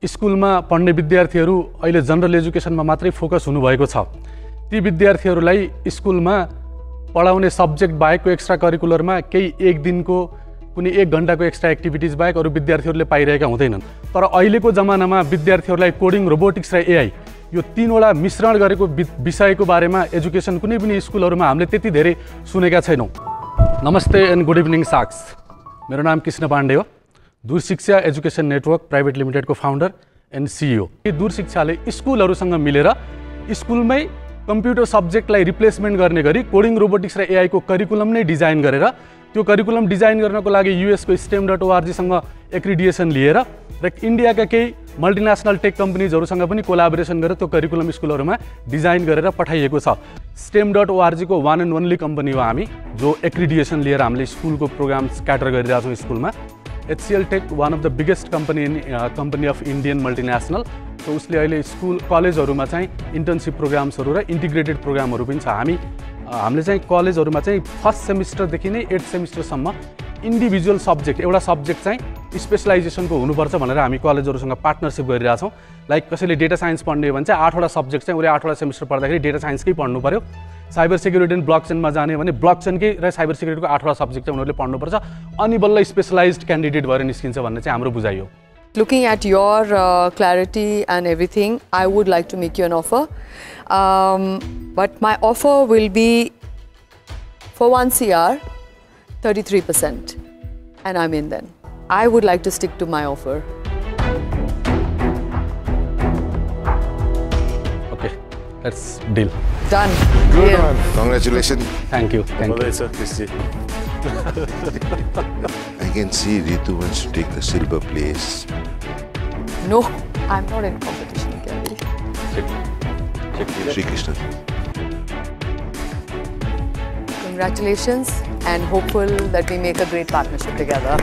स्कुलमा पढ्ने विद्यार्थीहरू अहिले जनरल एजुकेसनमा मात्रै फोकस हुनुभएको छ। ती विद्यार्थीहरूलाई स्कुलमा पढाउने सब्जेक्ट बाहेकको एक्स्ट्रा करिकुलरमा केही एक दिनको कुनै 1 घण्टाको एक्स्ट्रा एक्टिभिटिज बाहेक अरू विद्यार्थीहरूले पाइरहेका हुँदैनन्। तर अहिलेको जमानामा विद्यार्थीहरूलाई कोडिङ, रोबोटिक्स र एआई यो तीनवटा मिश्रण गरेको विषयको बारेमा एजुकेसन कुनै पनि स्कुलहरूमा हामीले त्यति धेरै सुनेका छैनौँ। नमस्ते एन्ड गुड इभिनिङ साक्स। मेरो नाम कृष्ण पाण्डे हो। दूरशिक्षा एजुकेसन नेटवर्क प्राइभेट लिमिटेडको फाउन्डर एन्ड सिइओ। यो दूरशिक्षाले स्कुलहरूसँग मिलेर स्कुलमै कम्प्युटर सब्जेक्टलाई रिप्लेसमेन्ट गर्ने गरी कोडिङ, रोबोटिक्स र एआईको करिकुलम नै डिजाइन गरेर त्यो करिकुलम डिजाइन गर्नको लागि युएसको STEM.org सँग एक्रिडिएसन लिएर र इन्डियाका केही मल्टिनेसनल टेक कम्पनीजहरूसँग पनि कोलाबोरेसन गरेर त्यो करिकुलम स्कुलहरूमा डिजाइन गरेर पठाइएको छ। STEM.org को वान एन्ड ओन्ली कम्पनी हो हामी, जो एक्रिडिएसन लिएर हामीले स्कुलको प्रोग्राम्स क्याटर गरिरहेको छौँ स्कुलमा। HCL Tech, one of the biggest company of Indian multinational. So उसले अहिले स्कुल कलेजहरूमा चाहिँ इन्टर्नसिप प्रोग्राम्सहरू र इन्टिग्रेटेड प्रोग्रामहरू पनि छ। हामीले चाहिँ कलेजहरूमा चाहिँ फर्स्ट सेमिस्टरदेखि नै 8th सेमिस्टरसम्म इन्डिभिजुअल सब्जेक्ट, एउटा सब्जेक्ट चाहिँ स्पेसलाइजेसनको हुनुपर्छ भनेर हामी कलेजहरूसँग पार्टनरसिप गरिरहेछौँ। लाइक कसैले डेटा साइन्स पढ्ने हो भने चाहिँ 8वटा सब्जेक्ट चाहिँ उसले 8वटा सेमिस्टर पढ्दाखेरि डेटा साइन्सकै पढ्नु पऱ्यो। साइबर सेक्युरिटी एन्ड ब्लकचेनमा जाने भने ब्लकचेनकै र साइबर सेक्युरिटीको 8वटा सब्जेक्ट चाहिँ उनीहरूले पढ्नुपर्छ, अनि बल्ल स्पेसलाइज्ड क्यान्डिडेट भएर निस्किन्छ भन्ने चाहिँ हाम्रो बुझाइ हो। Looking at your clarity and everything, I would like to make you an offer. But my offer will be for 1 CR, 33%. And I'm in then. I would like to stick to my offer. Okay, let's deal. Done. Good one. Congratulations. Thank you. Thank you. Sir, Christy. I can see Ritu wants to take the silver place. No, I'm not in competition, Kelly. Shri Krishna. Congratulations, and hopeful that we make a great partnership together.